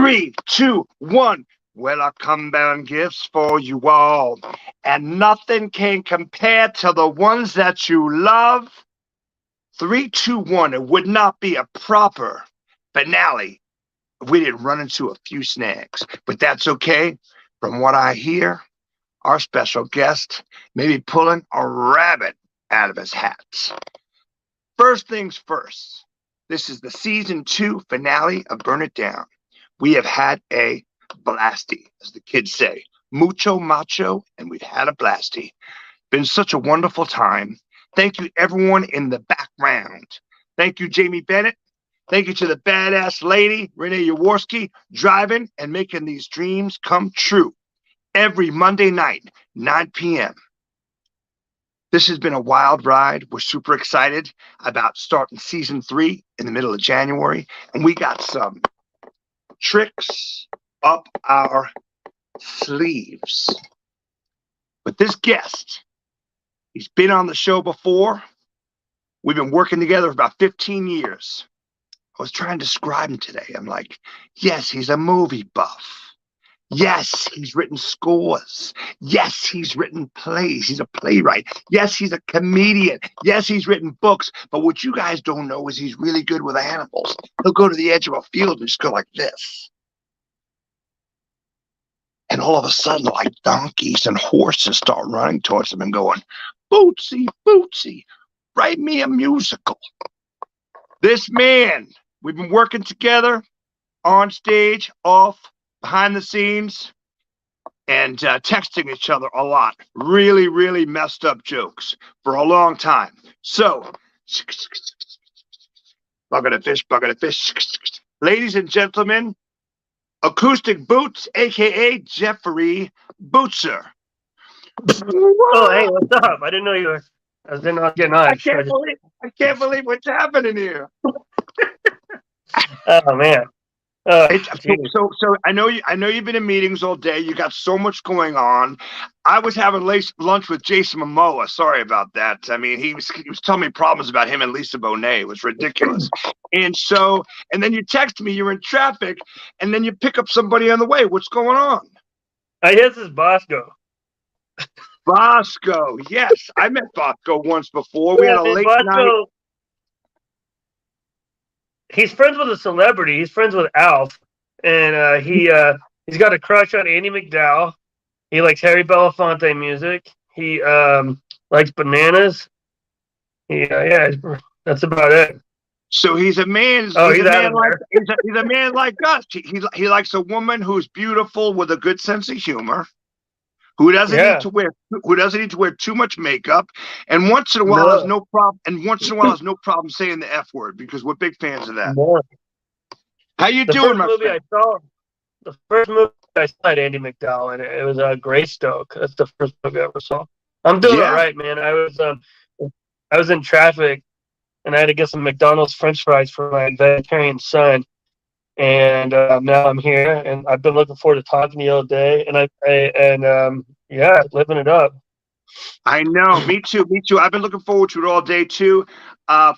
3, 2, 1. Well, I come bearing gifts for you all, and nothing can compare to the ones that you love. 3, 2, 1. It would not be a proper finale if we didn't run into a few snags, but that's okay. From what I hear, our special guest may be pulling a rabbit out of his hat. First things first, this is the season 2 finale of Burn It Down. We have had a blasty, as the kids say, mucho macho, and we've had a blasty. Been such a wonderful time. Thank you, everyone in the background. Thank you, Jamie Bennett. Thank you to the badass lady, Renée Yaworsky, driving and making these dreams come true every Monday night, 9 p.m. This has been a wild ride. We're super excited about starting season 3 in the middle of January, and we got some tricks up our sleeves. But this guest, he's been on the show before. We've been working together for about 15 years. I was trying to describe him today. I'm like, yes, he's a movie buff. Yes, he's written scores. Yes, he's written plays. He's a playwright. Yes, he's a comedian. Yes, he's written books. But what you guys don't know is he's really good with animals. He'll go to the edge of a field and just go like this. And all of a sudden, like donkeys and horses start running towards him and going, Bootsy, Bootsy, write me a musical. This man, we've been working together on stage, off, behind the scenes, and texting each other a lot. Really, really messed up jokes for a long time. So, bucket of fish. Ladies and gentlemen, Acoustic Boots, a.k.a. Jeffrey Butzer. Oh, hey, what's up? I didn't know you were. I was not getting on. I can't believe what's happening here. Oh man. So I know you've been in meetings all day. You got so much going on. I was having lunch with Jason Momoa. Sorry about that. I mean, he was telling me problems about him and Lisa Bonet. It was ridiculous. And then you text me, you're in traffic, and then you pick up somebody on the way. What's going on? I guess it's Bosco. Bosco, yes, I met Bosco once before. We had a late night. He's friends with a celebrity. He's friends with Alf, and he's got a crush on Andy McDowell. He likes Harry Belafonte music. He likes bananas. That's about it. So he's a man. He's a man like us. He likes a woman who's beautiful with a good sense of humor, who doesn't need to wear too much makeup, and once in a while has no problem saying the F word, because we're big fans of that. No. How you doing, my friend? The first movie I saw had Andy McDowell in it. It was Greystoke. That's the first movie I ever saw. I'm doing all right, man. I was in traffic, and I had to get some McDonald's French fries for my vegetarian son. And now I'm here, and I've been looking forward to talking to you all day. And living it up. I know, me too. I've been looking forward to it all day too.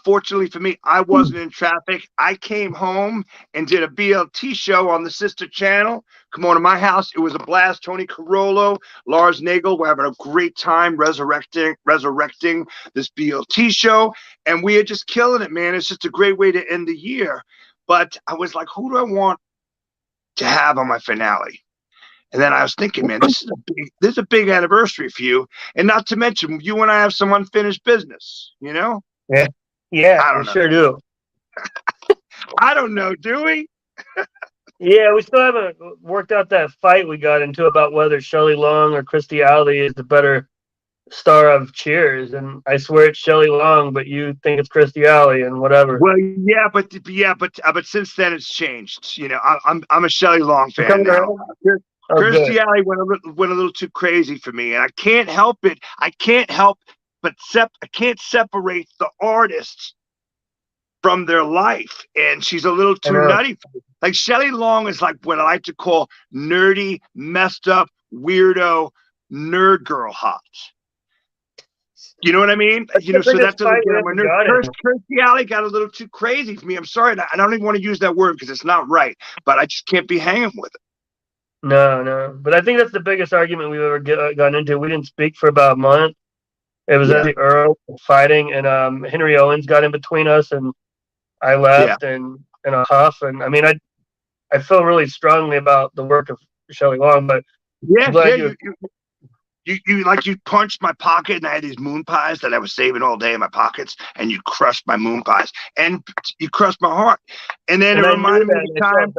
Fortunately for me, I wasn't in traffic. I came home and did a BLT show on the sister channel. Come on to my house. It was a blast. Tony Carollo, Lars Nagel, we're having a great time resurrecting this BLT show, and we are just killing it, man. It's just a great way to end the year. But I was like, who do I want to have on my finale? And then I was thinking, man, this is a big anniversary for you. And not to mention, you and I have some unfinished business, you know? Yeah, I sure do. I don't know, do we? Yeah, we still haven't worked out that fight we got into about whether Shelley Long or Christy Alley is the better star of Cheers, and I swear it's Shelley Long, but you think it's Christy Alley and whatever. Well, but since then it's changed. You know, I'm a Shelley Long fan now. Christy Alley went a little too crazy for me, and I can't help it. I can't separate the artists from their life, and she's a little too nutty for me. Like Shelley Long is like what I like to call nerdy, messed up, weirdo, nerd girl hot. You know what I mean? That's You the know, so that biggest doesn't fight get we on my ever nerves. got in. Kirstie Alley got a little too crazy for me. I'm sorry. I don't even want to use that word because it's not right, but I just can't be hanging with it. No. But I think that's the biggest argument we've ever gotten into. We didn't speak for about a month. It was at the Earl fighting, and Henry Owens got in between us, and I left in a huff. And I mean, I feel really strongly about the work of Shelley Long, but I'm glad you punched my pocket, and I had these moon pies that I was saving all day in my pockets, and you crushed my moon pies, and you crushed my heart. And then it reminded me of a time.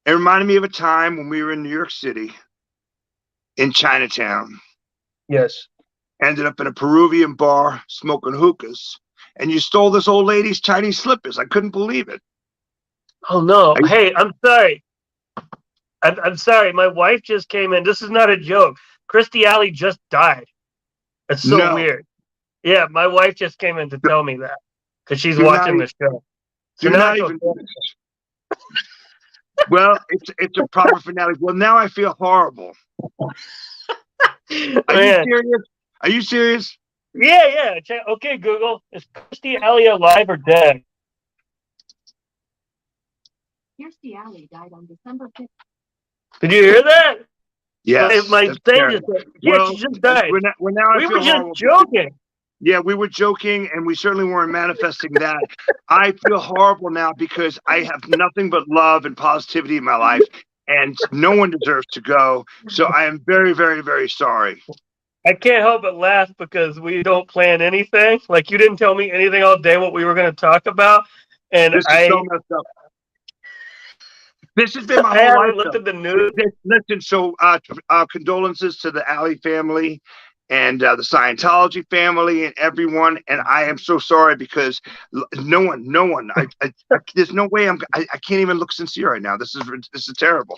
It reminded me of a time when we were in New York City, in Chinatown. Yes. Ended up in a Peruvian bar smoking hookahs, and you stole this old lady's Chinese slippers. I couldn't believe it. Oh no! Hey, I'm sorry. I'm sorry. My wife just came in. This is not a joke. Kirstie Alley just died. It's so weird. Yeah, my wife just came in to tell me that because she's watching the show. So now I feel well, it's a proper finale. Well, now I feel horrible. Are you serious? Are you serious? Yeah. Okay, Google. Is Kirstie Alley alive or dead? Kirstie Alley died on December 5th. Did you hear that? Yes. My thing just said, she just died. We were just joking. Yeah, we were joking, and we certainly weren't manifesting that. I feel horrible now because I have nothing but love and positivity in my life, and no one deserves to go. So I am very, very, very sorry. I can't help but laugh because we don't plan anything. Like, you didn't tell me anything all day what we were going to talk about, and this is so messed up. This has been my whole life. I haven't looked at the news. Listen, so condolences to the Alley family and the Scientology family and everyone. And I am so sorry because no one. There's no way I can't even look sincere right now. This is terrible.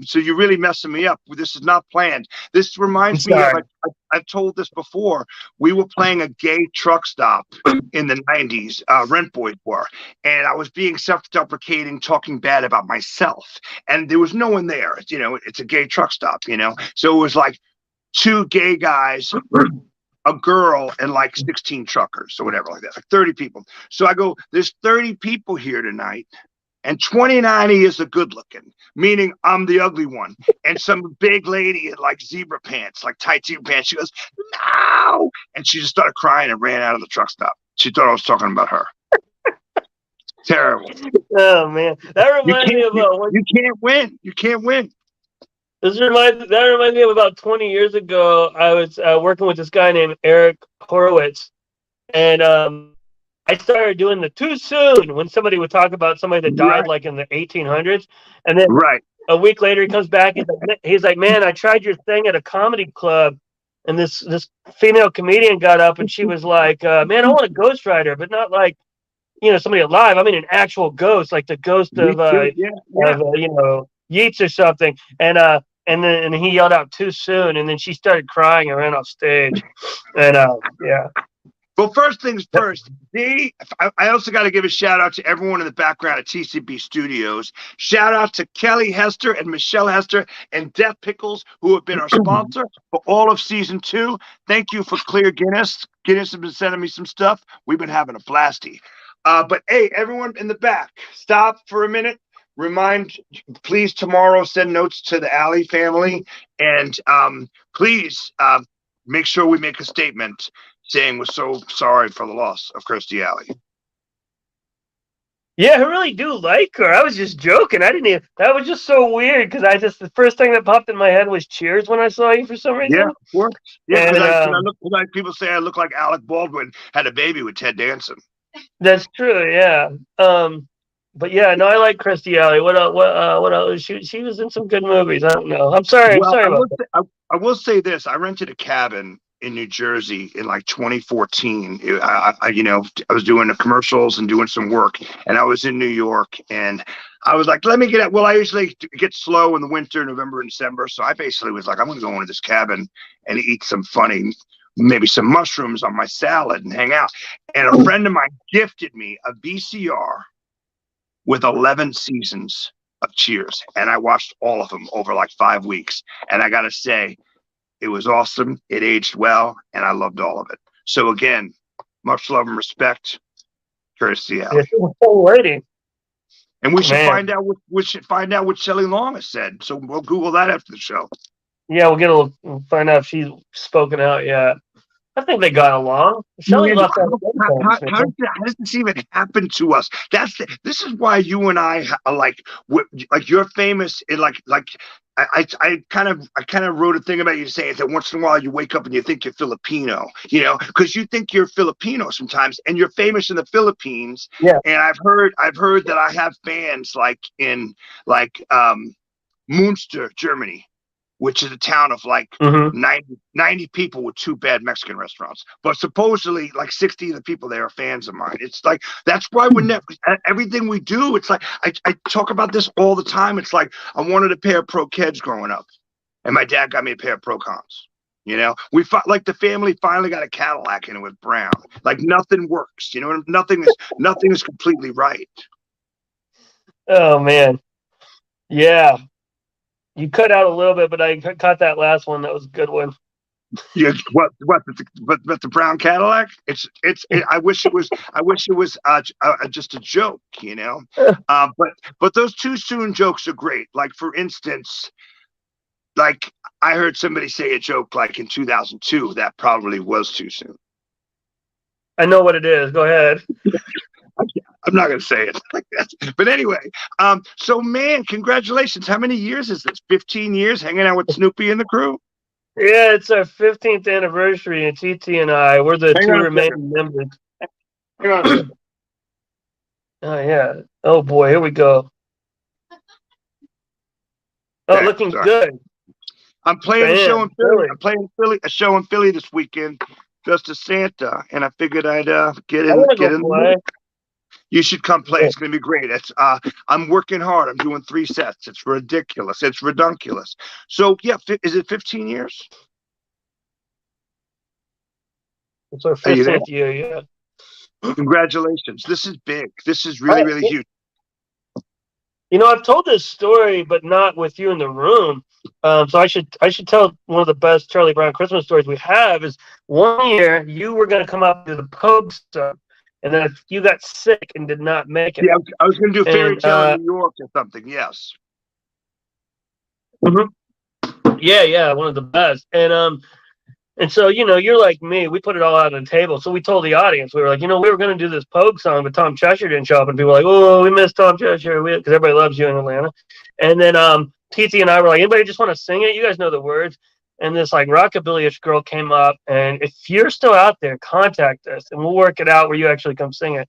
So you're really messing me up. This is not planned. This reminds me of I've told this before. We were playing a gay truck stop in the 90s, Rent Boys were, and I was being self-deprecating, talking bad about myself, and there was no one there. You know, it's a gay truck stop, you know, so it was like 2 gay guys, a girl, and like 16 truckers or whatever, like that, like 30 people. So I go, there's 30 people here tonight, and 29 is the good looking, meaning I'm the ugly one. And some big lady in like zebra pants, like tight zebra pants, she goes, no! And she just started crying and ran out of the truck stop. She thought I was talking about her. Terrible. Oh man, that reminds me of you can't win. You can't win. That reminds me of about 20 years ago. I was working with this guy named Eric Horowitz, and I started doing the too soon when somebody would talk about somebody that died like in the 1800s, and then a week later he comes back and he's like, "Man, I tried your thing at a comedy club, and this female comedian got up and she was like, man, I want a ghostwriter, but not like, you know, somebody alive. I mean, an actual ghost, like the ghost of you know, Yeats or something." And then he yelled out too soon, and then she started crying and ran off stage. And yeah. Well, first things first, I also got to give a shout out to everyone in the background at TCB Studios. Shout out to Kelly Hester and Michelle Hester and Death Pickles, who have been our sponsor for all of season 2. Thank you for Clear Guinness. Guinness has been sending me some stuff. We've been having a blasty. But hey, everyone in the back, stop for a minute. Please tomorrow send notes to the Alley family, and please make sure we make a statement saying we're so sorry for the loss of Kirstie Alley. Yeah, I really do like her. I was just joking. I didn't even. That was just so weird because the first thing that popped in my head was Cheers when I saw you for some reason. Yeah, of course. Yeah, because I look like people say I look like Alec Baldwin had a baby with Ted Danson. That's true. Yeah. But yeah, no, I like Kirstie Alley. What else? She was in some good movies. I don't know. I'm sorry. I'm sorry about that. I will say this. I rented a cabin in New Jersey in like 2014. I was doing the commercials and doing some work, and I was in New York, and I was like, let me get out. Well, I usually get slow in the winter, November and December. So I basically was like, I'm going to go into this cabin and eat some maybe some mushrooms on my salad and hang out. And a friend of mine gifted me a VCR with 11 seasons of Cheers. And I watched all of them over like 5 weeks. And I got to say, It was awesome. It aged well, and I loved all of it. So again, much love and respect, courtesy Alley. Waiting. And we should find out what Shelley Long has said. So we'll Google that after the show. Yeah, we'll find out if she's spoken out yet. I think they got along. Shelley left how does this even happen to us? This is why you and I are like you're famous in I kind of wrote a thing about you saying that once in a while you wake up and you think you're Filipino, because you think you're Filipino sometimes, and you're famous in the Philippines. Yeah. And I've heard that I have fans in Münster, Germany, which is a town of 90 people with 2 bad Mexican restaurants. But supposedly 60 of the people there are fans of mine. It's like, that's why everything we do, it's like, I talk about this all the time. It's like, I wanted a pair of Pro Keds growing up, and my dad got me a pair of Pro Cons. The family finally got a Cadillac in it with brown. Like nothing works, nothing is completely right. Oh man. Yeah. You cut out a little bit, but I caught that last one. That was a good one. Yeah, what the brown Cadillac? I wish it was just a joke, But those too soon jokes are great. Like for instance, I heard somebody say a joke in 2002 that probably was too soon. I know what it is. Go ahead. I'm not going to say it like that. But anyway, so man, congratulations. How many years is this? 15 years hanging out with Snoopy and the crew? Yeah, it's our 15th anniversary, and TT and I, we're the 2 remaining members. Hang on a second. Oh, yeah. Oh, boy, here we go. Oh, okay, looking good. I'm playing a show in Philly. I'm playing a show in Philly this weekend, just as Santa, and I figured I'd get in. You should come play. It's going to be great. I'm working hard. I'm doing 3 sets. It's ridiculous. It's redunculous. So, yeah, is it 15 years? It's our 15th year, yeah. Congratulations. This is big. This is really, really huge. I've told this story, but not with you in the room. So I should tell one of the best Charlie Brown Christmas stories we have is one year you were going to come up to the Pogue stuff. And then you got sick and did not make it. Yeah, I was going to do Fairy Tale in New York or something. Yes. Mm-hmm. Yeah, one of the best. And so you're like me. We put it all out on the table. So we told the audience, we were like, we were going to do this Pogue song, but Tom Cheshire didn't show up, and people were like, oh, we missed Tom Cheshire because everybody loves you in Atlanta. And then TT and I were like, anybody just want to sing it? You guys know the words. And this rockabilly-ish girl came up, and if you're still out there, contact us, and we'll work it out where you actually come sing it.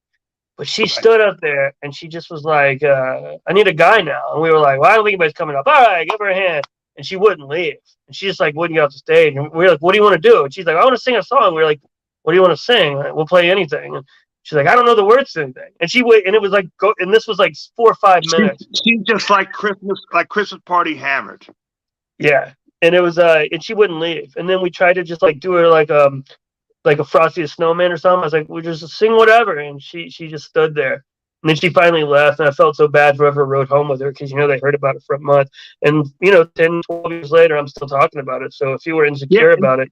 But she stood up there, and she just was like, I need a guy now. And we were like, well, I don't think anybody's coming up. All right, give her a hand. And she wouldn't leave. And she just wouldn't get off the stage. And we were like, what do you want to do? And she's like, I want to sing a song. We were like, what do you want to sing? We'll play anything. And she's like, I don't know the words to anything. And and it was and this was 4 or 5 minutes. She's just like Christmas party hammered. Yeah. And it was, and she wouldn't leave. And then we tried to just do her like a Frosty the Snowman or something. I was like, we just sing whatever. And she just stood there. And then she finally left. And I felt so bad for whoever rode home with her because, they heard about it for a month. And, 10, 12 years later, I'm still talking about it. So if you were insecure about it.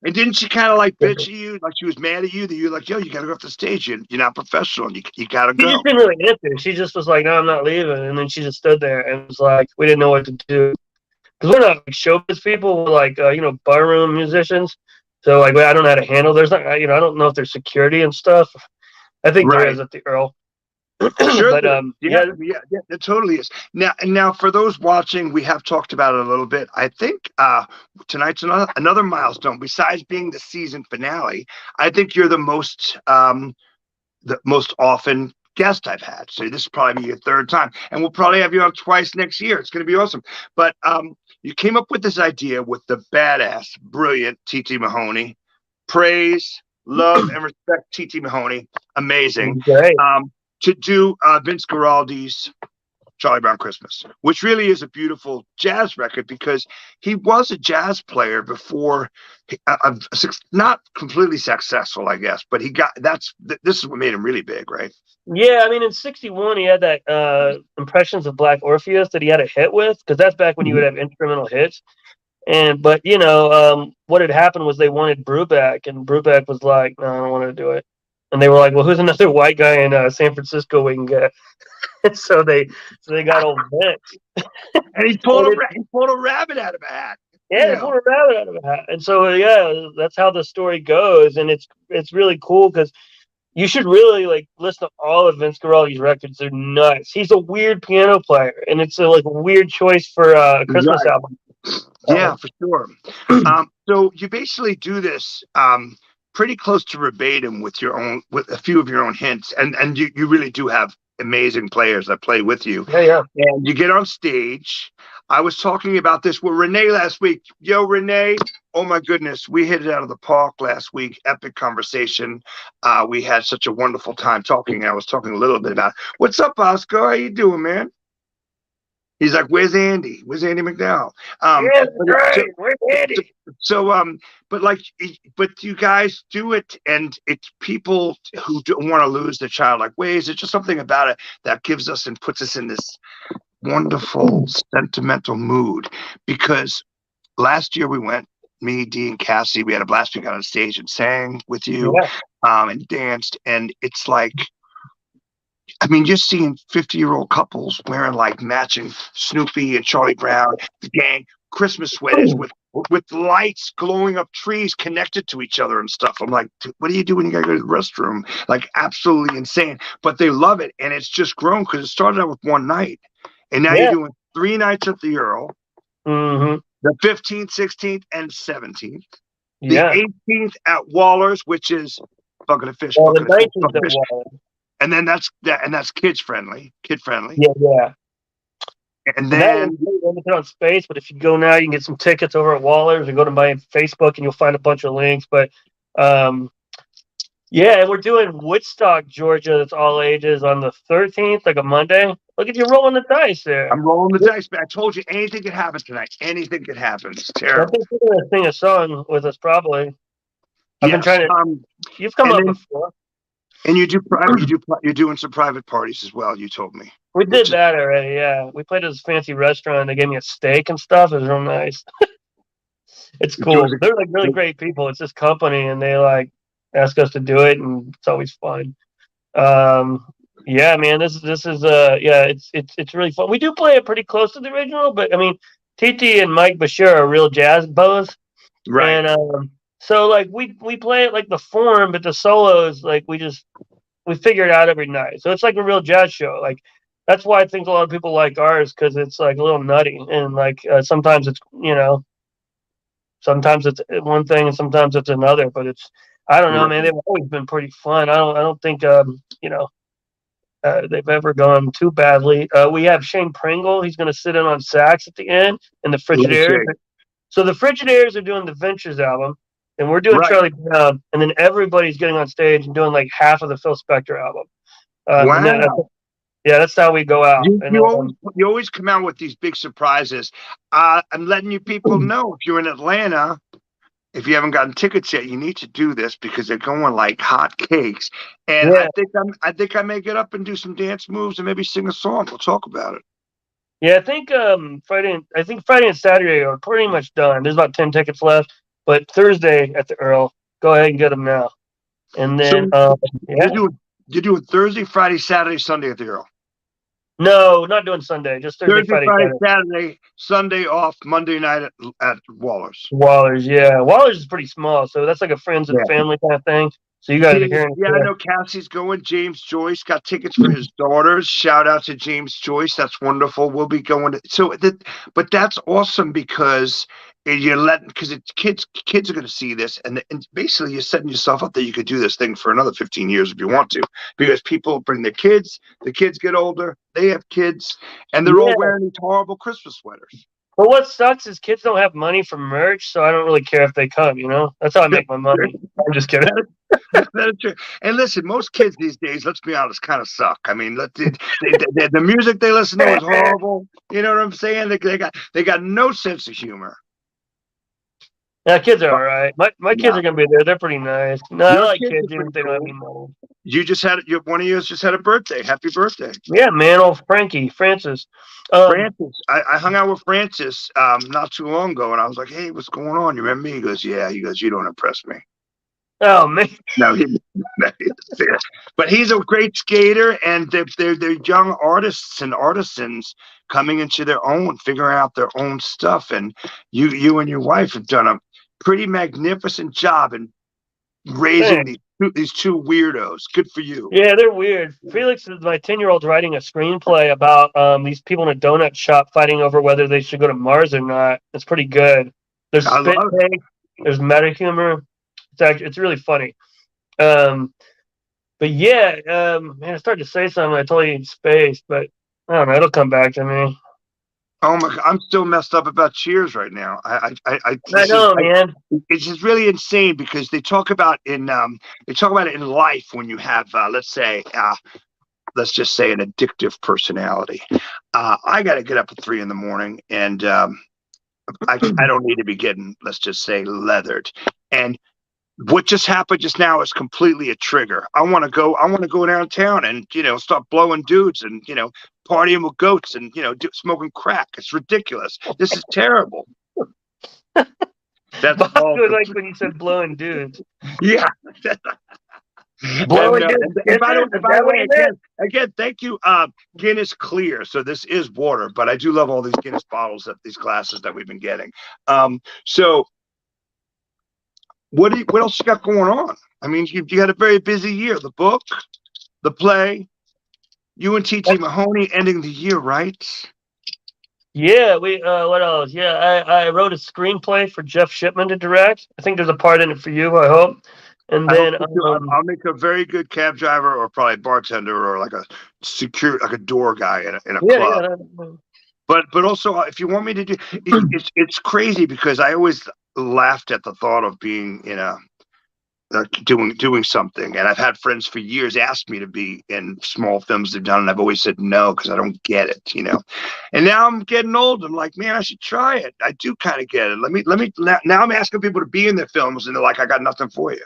And didn't she kind of bitch at you? Like she was mad at you that you're like, yo, you got to go off the stage. You're not professional. You got to go. She just didn't really answer. She just was like, no, I'm not leaving. And then she just stood there and was like, we didn't know what to do. Because we're not showbiz people, we're ballroom musicians. So I don't know how to handle. There's not, I don't know if there's security and stuff. I think there is at the Earl. Sure, but yeah, it totally is. Now, for those watching, we have talked about it a little bit. I think tonight's another milestone. Besides being the season finale, I think you're the most often guest I've had. So this is probably your 3rd time, and we'll probably have you on twice next year. It's going to be awesome. But you came up with this idea with the badass, brilliant TT Mahoney. Praise, love, and respect, TT Mahoney. Amazing. To do Vince Guaraldi's Charlie Brown Christmas, which really is a beautiful jazz record because he was a jazz player before, not completely successful, I guess, but this is what made him really big, right? Yeah, I mean, in '61, he had that Impressions of Black Orpheus that he had a hit with, because that's back when you would have instrumental hits. But what had happened was they wanted Brubeck, and Brubeck was like, "No, I don't want to do it." And they were like, "Well, who's another white guy in San Francisco we can get?" so they got old Vince. And he pulled a rabbit out of a hat. Yeah, they pulled a rabbit out of a hat. And so that's how the story goes, and it's really cool because you should really like listen to all of Vince Guaraldi's records. They're nuts. He's a weird piano player, and it's a weird choice for a Christmas album. Yeah, for sure. So you basically do this pretty close to verbatim with a few of your own hints, and you really do have amazing players that play with you. Yeah. And you get on stage. I was talking about this with Renée last week. Yo, Renée, oh my goodness, we hit it out of the park last week. Epic conversation. We had such a wonderful time talking. I was talking a little bit about what's up, Oscar? How you doing, man? He's like, "Where's Andy? Where's Andy McDowell?" Where's Andy? But you guys do it, and it's people who don't want to lose their childlike ways. It's just something about it that gives us and puts us in this wonderful sentimental mood. Because last year we went, me, Dee, and Cassie, we had a blast. We got on stage and sang with you, and danced, and it's like, I mean, just seeing 50-year-old couples wearing like matching Snoopy and Charlie Brown, the gang, Christmas sweaters with lights glowing up trees connected to each other and stuff. I'm like, what do you do when you gotta go to the restroom? Like, absolutely insane. But they love it, and it's just grown because it started out with one night, and now you're doing 3 nights at the Earl, the 15th, 16th, and 17th. The 18th at Waller's, which is Bucket of Fish. The 19th at Waller's. And then that's kid friendly. Yeah. And then limited on space, but if you go now, you can get some tickets over at Waller's, or go to my Facebook and you'll find a bunch of links. But and we're doing Woodstock, Georgia. That's all ages on the 13th, like a Monday. Look at you rolling the dice there. I'm rolling the dice, but I told you anything could happen tonight. Anything could happen. It's terrible. I think you're gonna sing a song with us, probably. I've been trying to. You've come up before. And you do private. You're doing some private parties as well. You told me. We did that already. Yeah, we played at this fancy restaurant. They gave me a steak and stuff. It was real nice. It's cool. They're like really great people. It's this company, and they like ask us to do it, and it's always fun. Yeah, man. This is it's really fun. We do play it pretty close to the original, but I mean, Titi and Mike Bashir are real jazz bows, right? And so like we play it like the form, but the solos like we figure it out every night. So it's like a real jazz show. Like that's why I think a lot of people like ours, because it's like a little nutty, and like sometimes it's sometimes it's one thing and sometimes it's another. But it's I don't know, man. They've always been pretty fun. I don't think they've ever gone too badly. We have Shane Pringle. He's going to sit in on sax at the end, and the Frigidaires. So the Frigidaires are doing the Ventures album. And we're doing Charlie Brown, and then everybody's getting on stage and doing like half of the Phil Spector album. Wow. That's how we go out. You always come out with these big surprises. I'm letting you people know, if you're in Atlanta, if you haven't gotten tickets yet, you need to do this because they're going like hot cakes. And I think I may get up and do some dance moves and maybe sing a song. We'll talk about it. Yeah, I think Friday and Saturday are pretty much done. There's about 10 tickets left. But Thursday at the Earl, go ahead and get them now. And then, you're doing Thursday, Friday, Saturday, Sunday at the Earl? No, not doing Sunday. Just Thursday, Friday, Saturday, Sunday off, Monday night at Waller's. Waller's, yeah. Waller's is pretty small, so that's like a friends and family kind of thing. So you guys are hearing. Yeah, I know Cassie's going. James Joyce got tickets for his daughters. Shout out to James Joyce. That's wonderful. We'll be going but that's awesome because it's kids are going to see this, and basically you're setting yourself up that you could do this thing for another 15 years if you want to, because people bring their kids, the kids get older, they have kids, and they're all wearing these horrible Christmas sweaters. But what sucks is kids don't have money for merch, so I don't really care if they come, That's how I make my money. I'm just kidding. That's true. And listen, most kids these days, let's be honest, kind of suck. I mean, the music they listen to is horrible. You know what I'm saying? They got no sense of humor. Yeah, kids are all right. My kids Yeah. are gonna be there. They're pretty nice. No, I Your like kids kids are even pretty if they don't have cool. any money. You just had one of yours just had a birthday. Happy birthday, Yeah, man, old Francis. Francis. I hung out with Francis not too long ago, and I was like, "Hey, what's going on? You remember me?" He goes, "Yeah." He goes, "You don't impress me." Oh man. No, but he's a great skater, and they're young artists and artisans coming into their own, figuring out their own stuff. And you and your wife have done a pretty magnificent job in raising Thanks. these two weirdos. Good for you. Yeah, they're weird. Felix is my 10-year-old writing a screenplay about these people in a donut shop fighting over whether they should go to Mars or not. It's pretty good. There's I spit love it. take, there's meta humor. It's really funny. Um, but yeah, man, I started to say something. I totally spaced, but I don't know. It'll come back to me. Oh my God, I'm still messed up about Cheers right now. I know, man. It's just really insane because they talk about it in life when you have let's just say an addictive personality. I got to get up at 3 a.m. and I don't need to be getting, let's just say, leathered. And what just happened just now is completely a trigger. I want to go downtown and start blowing dudes and partying with goats and smoking crack. It's ridiculous. This is terrible. That's all. Was like when you said blowing dudes. Yeah. Blowing dudes. And by the way, again, thank you. Guinness Clear. So this is water, but I do love all these Guinness bottles, these glasses that we've been getting. So what else you got going on? I mean, you had a very busy year. The book, the play, you and TT Mahoney ending the year, right? Yeah, we what else? Yeah, I wrote a screenplay for Jeff Shipman to direct. I think there's a part in it for you, I hope. And then I'll make a very good cab driver or probably bartender or like a door guy in a club. Yeah. But also if you want me to do it's crazy because I always laughed at the thought of being in a doing something, and I've had friends for years ask me to be in small films they've done, and I've always said no because I don't get it, and now I'm getting old. I'm like, man, I should try it. I do kind of get it. Let me now I'm asking people to be in their films, and they're like, I got nothing for you.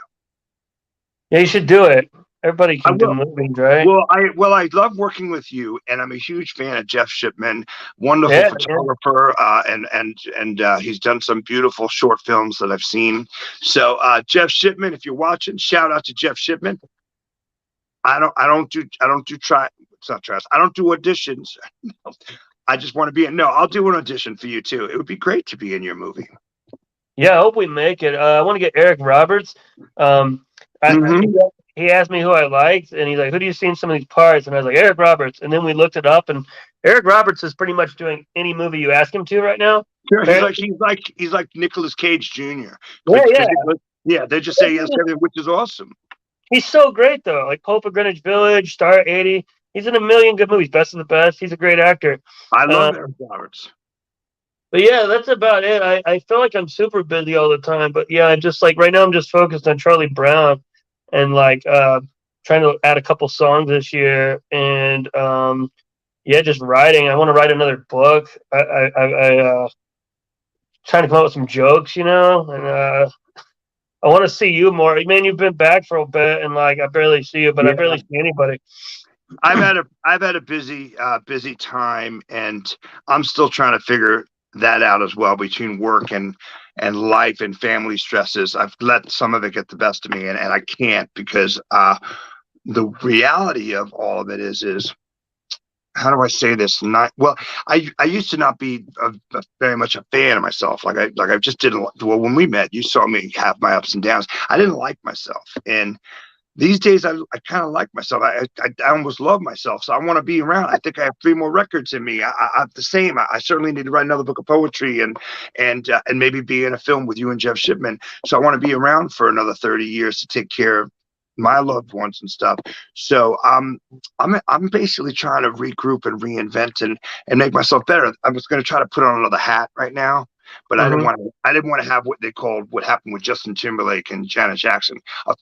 Yeah, you should do it. Everybody can do movies, right? Well, I love working with you, and I'm a huge fan of Jeff Shipman, wonderful photographer, and he's done some beautiful short films that I've seen. So, Jeff Shipman, if you're watching, shout out to Jeff Shipman. I don't do auditions. I just want to be in. No, I'll do an audition for you too. It would be great to be in your movie. Yeah, I hope we make it. I want to get Eric Roberts. He asked me who I liked, and he's like, "Who do you see in some of these parts?" And I was like, "Eric Roberts." And then we looked it up, and Eric Roberts is pretty much doing any movie you ask him to right now. Sure, he's like Nicolas Cage Jr. Yeah. They just say yes, which is awesome. He's so great though. Like Pope of Greenwich Village, Star 80. He's in a million good movies. Best of the Best. He's a great actor. I love Eric Roberts. But yeah, that's about it. I feel like I'm super busy all the time. But yeah, I'm just like right now I'm just focused on Charlie Brown and like trying to add a couple songs this year and just writing. I want to write another book. I trying to come up with some jokes, and I want to see you more. Man, you've been back for a bit and like I barely see you, but I barely see anybody. I've had a busy time, and I'm still trying to figure that out as well between work and life and family stresses. I've let some of it get the best of me, and I can't because the reality of all of it is how do I say this? I used to not be very much a fan of myself. Like I just didn't. Well, when we met, you saw me have my ups and downs. I didn't like myself, and these days, I kind of like myself. I almost love myself, so I want to be around. I think I have 3 more records in me. I'm the same. I certainly need to write another book of poetry and maybe be in a film with you and Jeff Shipman. So I want to be around for another 30 years to take care of my loved ones and stuff. So I'm basically trying to regroup and reinvent and make myself better. I was going to try to put on another hat right now. But I didn't want to have what they called what happened with Justin Timberlake and Janet Jackson, a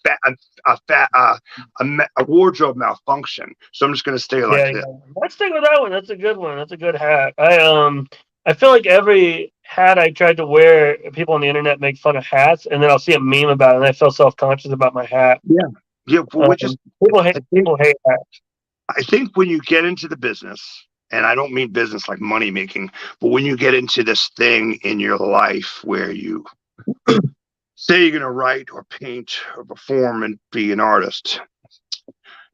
wardrobe malfunction. So I'm just going to stay like this. Let's stick with that one. That's a good one. That's a good hat. I feel like every hat I tried to wear. People on the internet make fun of hats, and then I'll see a meme about it, and I feel self-conscious about my hat. Yeah. Well, People hate hats. I think when you get into the business, and I don't mean business like money making, but when you get into this thing in your life where you say you're going to write or paint or perform and be an artist,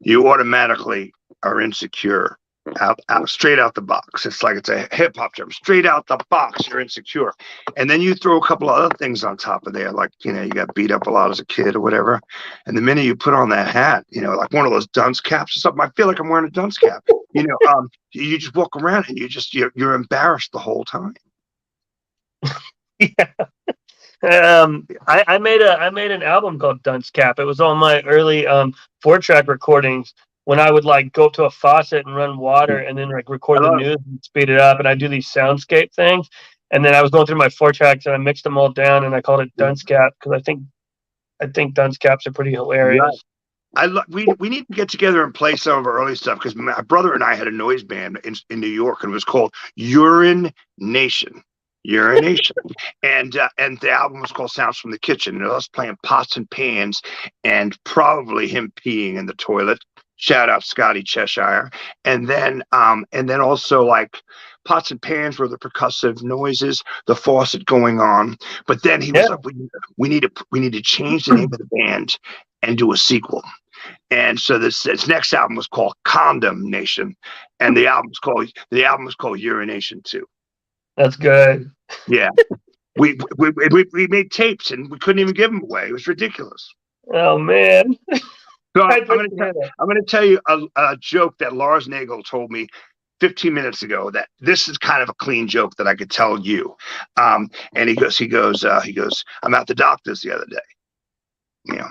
you automatically are insecure out straight out the box. It's like it's a hip hop term. Straight out the box, you're insecure. And then you throw a couple of other things on top of there, like, you know, you got beat up a lot as a kid or whatever. And the minute you put on that hat, you know, like one of those dunce caps or something, I feel like I'm wearing a dunce cap. You know, you just walk around and you're embarrassed the whole time. Yeah. I made an album called Dunce Cap. It was on my early 4-track recordings when I would like go to a faucet and run water and then like record the news and speed it up, and I do these soundscape things. And then I was going through my 4-tracks and I mixed them all down and I called it Dunce Cap because I think Dunce Caps are pretty hilarious. Right. We need to get together and play some of our early stuff because my brother and I had a noise band in New York, and it was called Urination. And the album was called Sounds from the Kitchen, and us playing pots and pans and probably him peeing in the toilet. Shout out Tom Cheshire. And then also like pots and pans were the percussive noises, the faucet going on. But then he was like, we need to change the name of the band and do a sequel. And so this next album was called Condemnation, and the album was called Urination 2. That's good. Yeah. we made tapes and we couldn't even give them away. It was ridiculous. Oh man. So I'm going to tell you a joke that Lars Nagel told me 15 minutes ago. That this is kind of a clean joke that I could tell you. And he goes. I'm at the doctor's the other day, you know,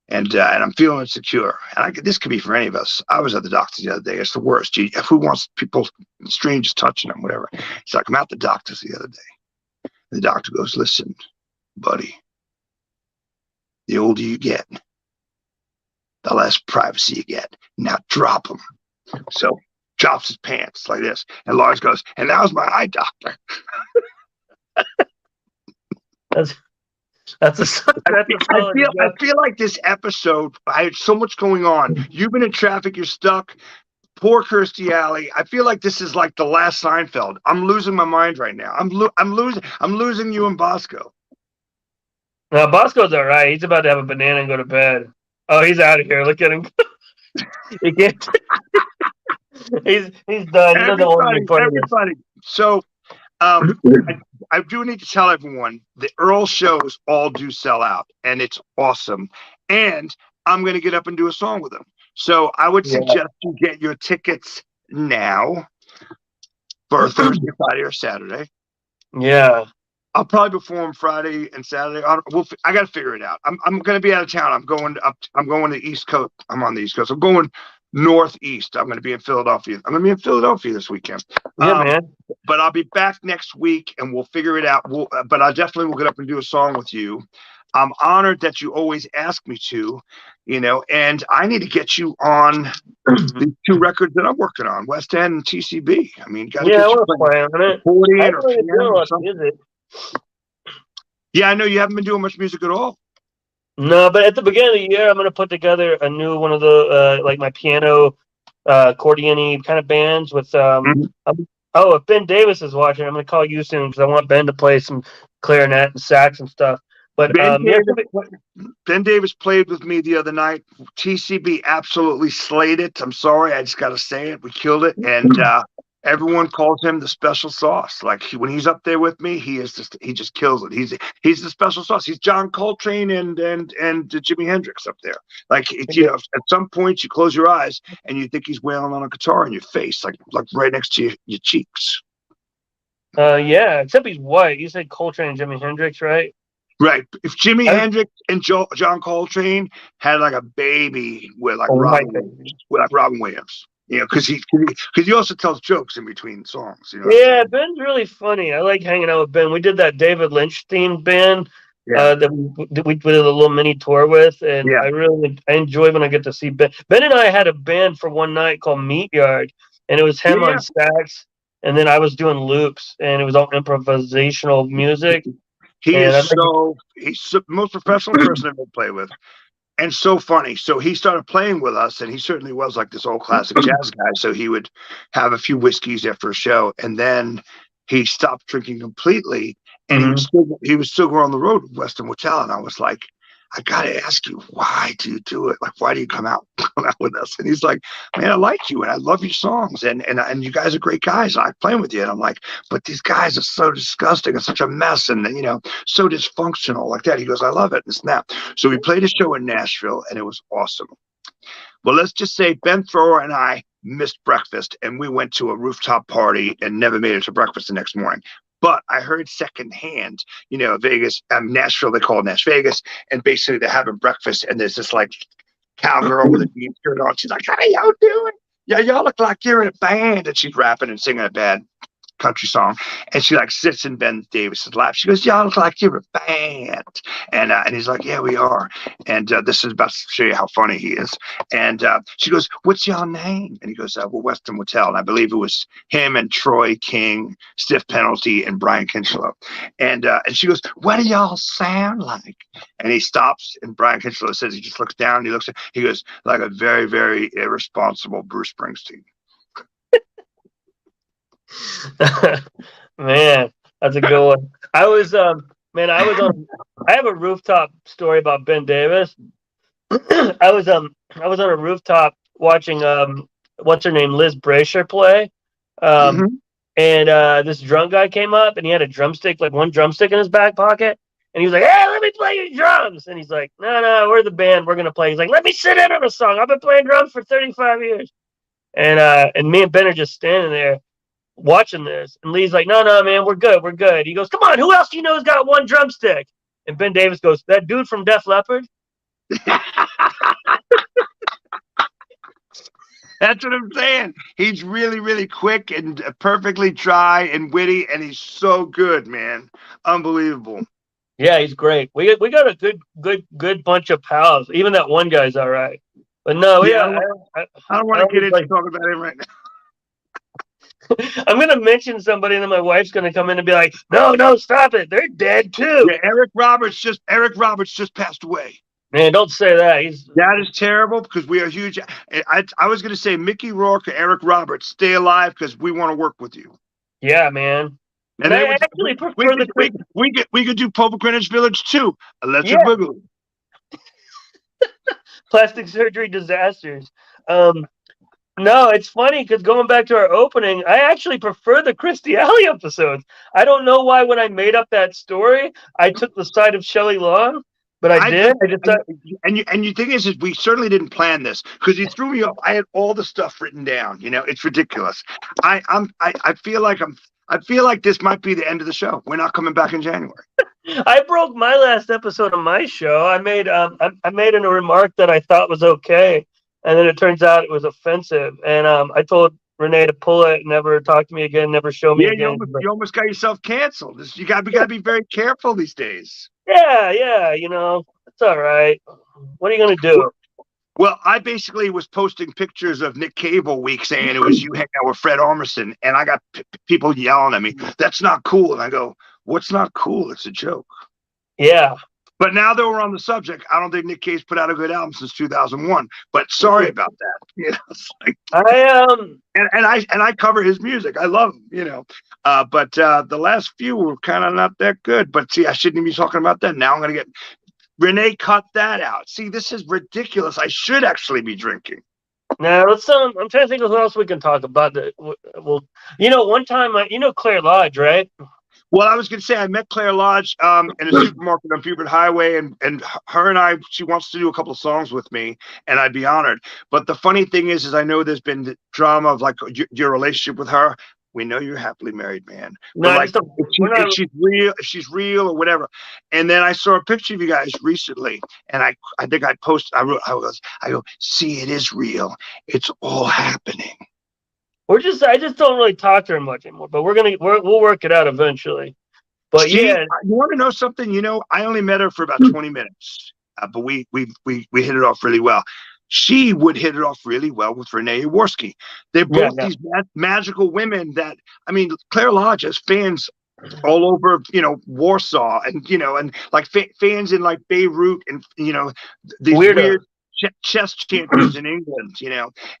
and I'm feeling insecure. And this could be for any of us. I was at the doctor's the other day. It's the worst. Who wants people, strangers touching them, whatever? It's like, I'm at the doctor's the other day. And the doctor goes, listen, buddy, the older you get, the less privacy you get. Now drop them. So drops his pants like this. And Lars goes, and that was my eye doctor. I feel like this episode, I had so much going on. You've been in traffic, you're stuck. Poor Kirstie Alley. I feel like this is like the last Seinfeld. I'm losing my mind right now. I'm losing you and Bosco. No, Bosco's all right. He's about to have a banana and go to bed. Oh, he's out of here. Look at him. He can't. he's done. Everybody. So I do need to tell everyone the Earl shows all do sell out, and it's awesome. And I'm going to get up and do a song with them. So I would suggest you get your tickets now for Thursday, Friday, or Saturday. Yeah. I'll probably perform Friday and Saturday. I got to figure it out. I'm going to be out of town. I'm going to the East Coast. I'm on the East Coast. I'm going northeast. I'm going to be in Philadelphia. I'm going to be in Philadelphia this weekend. Yeah, man. But I'll be back next week, and we'll figure it out. But I definitely will get up and do a song with you. I'm honored that you always ask me to, you know, and I need to get you on the 2 records that I'm working on, West End and TCB. I mean, got to get you playing on it. 40 or something. Yeah, I know you haven't been doing much music at all. No, but at the beginning of the year, I'm going to put together a new one of the like my piano, accordion-y kind of bands with. If Ben Davis is watching, I'm going to call you soon because I want Ben to play some clarinet and sax and stuff. But Ben Davis played with me the other night. TCB absolutely slayed it. I'm sorry, I just got to say it. We killed it, and everyone calls him the special sauce. Like when he's up there with me, he just kills it. He's the special sauce. He's John Coltrane and Jimi Hendrix up there. Like you know, at some point you close your eyes and you think he's wailing on a guitar in your face, like right next to your cheeks. Yeah, except he's white. You said Coltrane and Jimi Hendrix, right? Right. If Jimi Hendrix and John Coltrane had like a baby with like Robin Williams, you know, because he also tells jokes in between songs. You know. Yeah, Ben's really funny. I like hanging out with Ben. We did that David Lynch themed band that we did a little mini tour with, and I enjoy when I get to see Ben. Ben and I had a band for one night called Meat Yard, and it was him on sax and then I was doing loops, and it was all improvisational music. He's the most professional person I've ever played with. And so funny. So he started playing with us, and he certainly was like this old classic jazz guy. So he would have a few whiskeys after a show, and then he stopped drinking completely, and he was still going on the road with Western Hotel. And I was like, I gotta ask you, why do you do it? Like, why do you come out with us? And he's like, man, I like you and I love your songs, and you guys are great guys. I like playing with you. And I'm like, but these guys are so disgusting and such a mess, and so dysfunctional like that. He goes, I love it. And snap. So we played a show in Nashville, and it was awesome. Well, let's just say Ben Thrower and I missed breakfast, and we went to a rooftop party and never made it to breakfast the next morning. But I heard secondhand, Vegas, Nashville, they call it Nash Vegas, and basically they're having breakfast, and there's this like cowgirl with a jean shirt on. She's like, how y'all doing? Yeah, y'all look like you're in a band. And she's rapping and singing a bad country song, and she like sits in Ben Davis's lap. She goes, y'all look like you're a band. And he's like, yeah, we are. And this is about to show you how funny he is. And she goes, what's your name? And he goes, well, Western Hotel. And I believe it was him and Troy King, Stiff Penalty, and Brian Kinchlow. And she goes, what do y'all sound like? And he stops, and Brian Kinchlow says, he just looks down, and he goes, like a very, very irresponsible Bruce Springsteen. Man, that's a good one. I have a rooftop story about Ben Davis. I was on a rooftop watching what's her name, Liz Brasher play. And this drunk guy came up, and he had a drumstick, like one drumstick in his back pocket, and he was like, hey, let me play your drums. And he's like, no, we're the band, we're gonna play. He's like, let me sit in on a song, I've been playing drums for 35 years. And me and Ben are just standing there watching this, and Lee's like, no, man, we're good. He goes, come on, who else do you know has got one drumstick? And Ben Davis goes, that dude from Def Leppard. That's what I'm saying. He's really, really quick and perfectly dry and witty, and he's so good, man. Unbelievable. Yeah, he's great. We got a good bunch of pals. Even that one guy's all right. But no, I don't want to get into talking about him right now. I'm gonna mention somebody, and then my wife's gonna come in and be like, "No, stop it! They're dead too." Yeah, Eric Roberts just passed away. Man, don't say that. That is terrible, because we are huge. I was gonna say Mickey Rourke or Eric Roberts, stay alive, because we want to work with you. Yeah, man. And I actually prefer we could do Pope Greenwich Village too. Electric Boogaloo. Plastic surgery disasters. No, it's funny, because going back to our opening, I actually prefer the Christy Alley episodes. I don't know why when I made up that story, I took the side of Shelley Long, but I did. And the thing is we certainly didn't plan this, because you threw me off. I had all the stuff written down. It's ridiculous. I feel like this might be the end of the show. We're not coming back in January. I broke my last episode of my show. I made a remark that I thought was okay. And then it turns out it was offensive. And I told Renee to pull it, never talk to me again, never show me again. You almost got yourself canceled. We gotta be very careful these days. Yeah, it's all right. What are you gonna do? Well, I basically was posting pictures of Nick Cave all week saying it was you hanging out with Fred Armisen, and I got people yelling at me, that's not cool. And I go, what's not cool? It's a joke. Yeah. But now that we're on the subject, I don't think Nick Cave's put out a good album since 2001. But sorry about that. It's like, I cover his music. I love him. But the last few were kind of not that good. But see, I shouldn't even be talking about that. Now I'm gonna get Renee, cut that out. See, this is ridiculous. I should actually be drinking. Now let's. I'm trying to think of who else we can talk about. Well, one time, Claire Lodge, right? Well, I was going to say I met Claire Lodge in a supermarket on Buford Highway, and her and I, she wants to do a couple of songs with me, and I'd be honored. But the funny thing is I know there's been the drama of like your relationship with her. We know you're a happily married man. No, but like, if she's real or whatever. And then I saw a picture of you guys recently, and I think I posted. I go, see, it is real. It's all happening. I just don't really talk to her much anymore, but we'll work it out eventually. But see, yeah, you want to know something? I only met her for about 20 minutes, but we hit it off really well. she would hit it off really well with Renée Yaworsky. They're both these magical women that, I mean, Claire Lodge has fans all over, Warsaw, and and like fans in like Beirut, and these weird chess champions in England,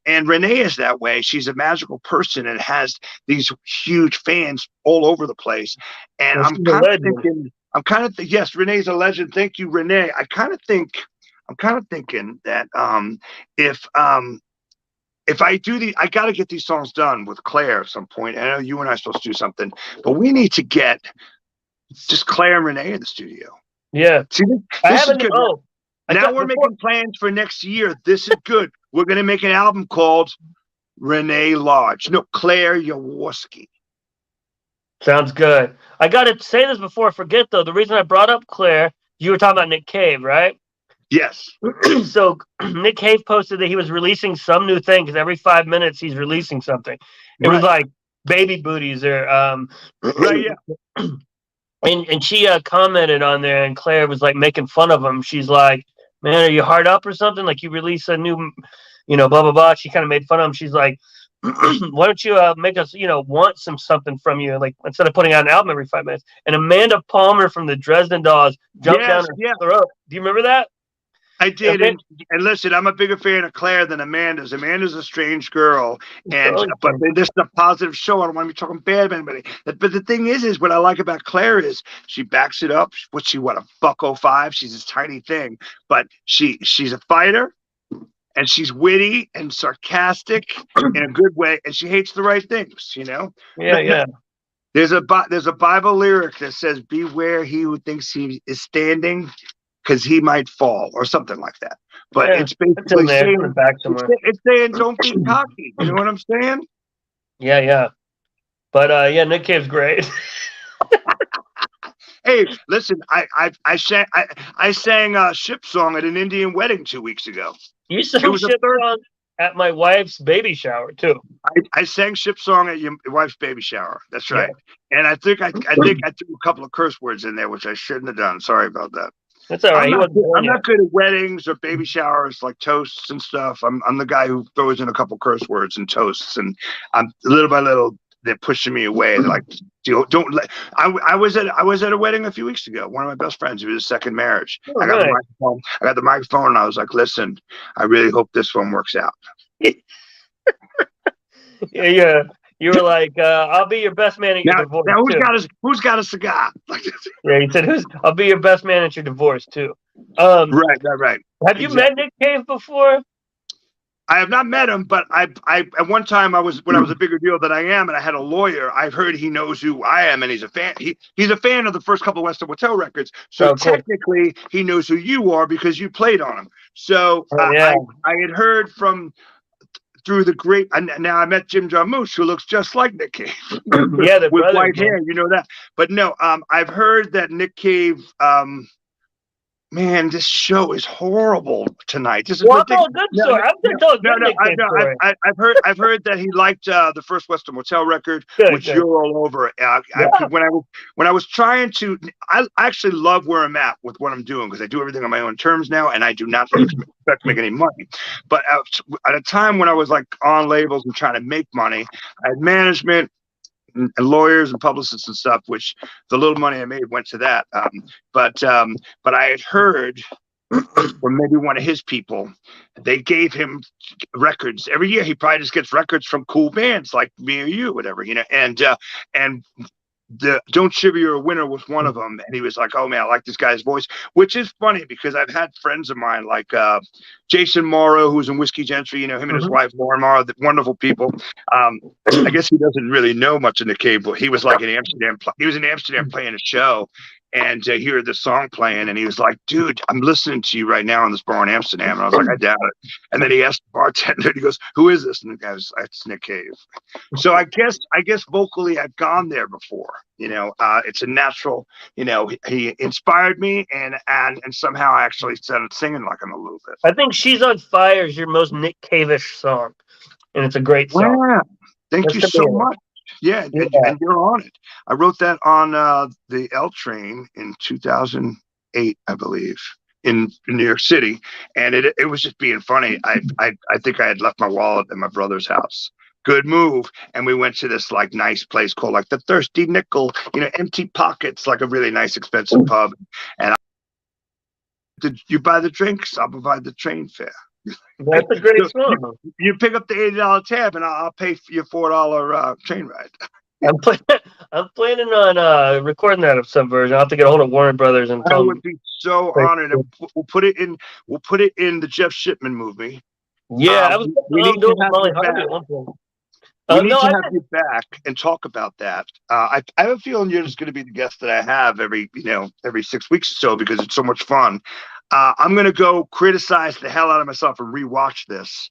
and Renée is that way. She's a magical person and has these huge fans all over the place. And I'm kind of thinking, yes, Renée's a legend. Thank you, Renée. I'm kind of thinking that if I do I got to get these songs done with Claire at some point. I know you and I are supposed to do something, but we need to get just Claire and Renée in the studio. Yeah. See, this is good. Now we're making plans for next year. This is good. We're going to make an album called Renée Lodge. No, Claire Yaworsky. Sounds good. I got to say this before I forget, though. The reason I brought up Claire, you were talking about Nick Cave, right? Yes. So Nick Cave posted that he was releasing some new thing, because every 5 minutes he's releasing something. It was like baby booties or right, yeah. And she commented on there, and Claire was like making fun of him. She's like, "Man, are you hard up or something? Like, you release a new, blah blah blah." She kind of made fun of him. She's like, "Why don't you make us, want something from you? Like, instead of putting out an album every 5 minutes." And Amanda Palmer from the Dresden Dolls jumped down her throat. Do you remember that? I did, and listen, I'm a bigger fan of Claire than Amanda's. Amanda's a strange girl, but this is a positive show. I don't want to be talking bad about anybody. But the thing is what I like about Claire is she backs it up. A $1.05? She's this tiny thing, but she's a fighter, and she's witty and sarcastic in a good way, and she hates the right things. Yeah. There's a Bible lyric that says, "Beware he who thinks he is standing, because he might fall," or something like that. But it's basically saying, it's saying don't be cocky. You know what I'm saying? Yeah. But Nick Cave's great. Hey, listen, I sang a Ship Song at an Indian wedding 2 weeks ago. You sang Ship Song at my wife's baby shower too. I sang Ship Song at your wife's baby shower. That's right. Yeah. And I think I threw a couple of curse words in there, which I shouldn't have done. Sorry about that. That's all right. I'm not good at weddings or baby showers, like toasts and stuff. I'm the guy who throws in a couple curse words and toasts, and I'm little by little they're pushing me away. They're like, don't let. I was at a wedding a few weeks ago. One of my best friends. It was his second marriage. I got the microphone, and I was like, "Listen, I really hope this one works out." Yeah. You were like, "I'll be your best man at your divorce." Now who's got a cigar? Yeah, he said, "I'll be your best man at your divorce too." Right. Have you met Nick Cave before? I have not met him, but I at one time when I was a bigger deal than I am, and I had a lawyer. I've heard he knows who I am, and he's a fan. He's a fan of the first couple of Western Hotel records. So technically, he knows who you are because you played on him. So I had heard through the great, and now I met Jim Jarmusch, who looks just like Nick Cave. With white hair, you know that. But no, I've heard that Nick Cave. Man, this show is horrible tonight. This is ridiculous. I've heard that he liked the first Western Motel record, which you're all over. When I was trying to, I actually love where I'm at with what I'm doing, because I do everything on my own terms now, and I do not expect to make any money. But at a time when I was like on labels and trying to make money, I had management and lawyers and publicists and stuff, which the little money I made went to that. But I had heard from maybe one of his people, they gave him records every year. He probably just gets records from cool bands like me or you, whatever, and the Don't Shiver You're a Winner was one of them, and he was like, "Oh man, I like this guy's voice," which is funny because I've had friends of mine like Jason Morrow, who's in Whiskey Gentry, him and his wife Lauren Morrow, the wonderful people. I guess he doesn't really know much in the cable. He was like in Amsterdam. He was in Amsterdam playing a show, and he heard the song playing, and he was like, "Dude, I'm listening to you right now in this bar in Amsterdam." And I was like, "I doubt it." And then he asked the bartender, and he goes, "Who is this?" And the guy was, "It's Nick Cave." So I guess vocally I've gone there before. It's a natural. He inspired me, and somehow I actually started singing like him a little bit. I think "She's on Fire" is your most Nick Cave-ish song, and it's a great song. Wow. Thank you so much. Yeah, and you're on it. I wrote that on the L Train in 2008, I believe. in New York City, and it was just being funny. I think I had left my wallet at my brother's house. Good move. And we went to this like nice place called like the Thirsty Nickel, empty pockets, like a really nice expensive pub. And did you buy the drinks? I'll provide the train fare. That's a great song. You pick up the $80 tab, and I'll pay for your $4 train ride. I'm planning on recording that of some version. I'll have to get a hold of Warner Brothers and I would be so honored. We'll put it in the Jeff Shipman movie. Yeah, we need to have you back. We need to have you back and talk about that. I have a feeling you're just going to be the guest that I have every 6 weeks or so, because it's so much fun. I'm going to go criticize the hell out of myself and rewatch this.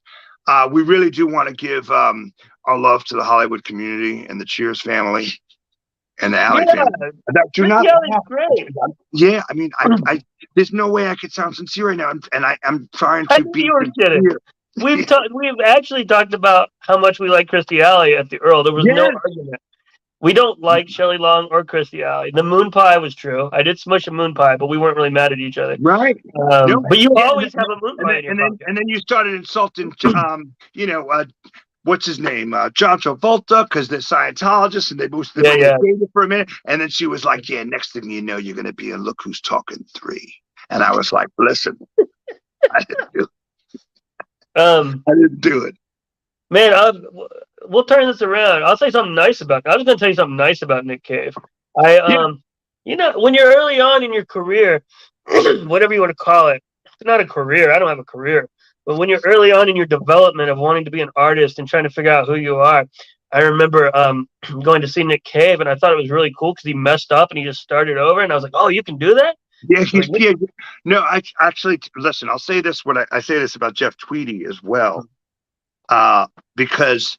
We really do want to give our love to the Hollywood community and the Cheers family and the Alley family. Great. Yeah, I mean, I there's no way I could sound sincere right now, and I'm trying to be sincere. We've actually talked about how much we like Christy Alley at the Earl. There was no argument. We don't like Shelley Long or Christy Alley. The moon pie was true. I did smush a moon pie, but we weren't really mad at each other. Right. But you always have a moon pie in your pocket. And then you started insulting, what's his name? John Travolta, because they're Scientologists, and they boosted the for a minute. And then she was like, next thing you know, you're going to be in Look Who's Talking 3. And I was like, listen, I didn't do it. I didn't do it. Man, we'll turn this around. I'll say something nice about. I was going to tell you something nice about Nick Cave. When you're early on in your career, whatever you want to call it, it's not a career. I don't have a career, but when you're early on in your development of wanting to be an artist and trying to figure out who you are, I remember going to see Nick Cave, and I thought it was really cool because he messed up and he just started over, and I was like, "Oh, you can do that." Yeah, no, I actually listen. I'll say this when I say this about Jeff Tweedy as well, because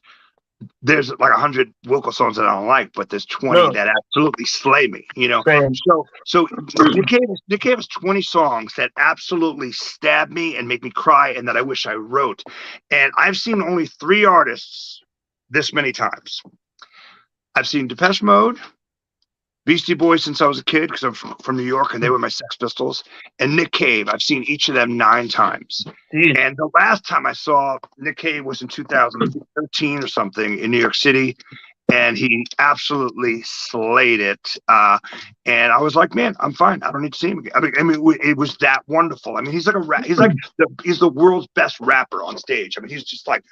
there's like 100 Wilco songs that I don't like, but there's 20 that absolutely slay me. So Nick Cave has 20 songs that absolutely stab me and make me cry, and that I wish I wrote. And I've seen only 3 artists this many times. I've seen Depeche Mode, Beastie Boys since I was a kid, because I'm from New York, and they were my Sex Pistols, and Nick Cave. I've seen each of them 9 times. Jeez. And the last time I saw Nick Cave was in 2013 or something in New York City, and he absolutely slayed it. And I was like, man, I'm fine. I don't need to see him again. I mean, it was that wonderful. I mean, he's like he's the world's best rapper on stage. I mean, he's just like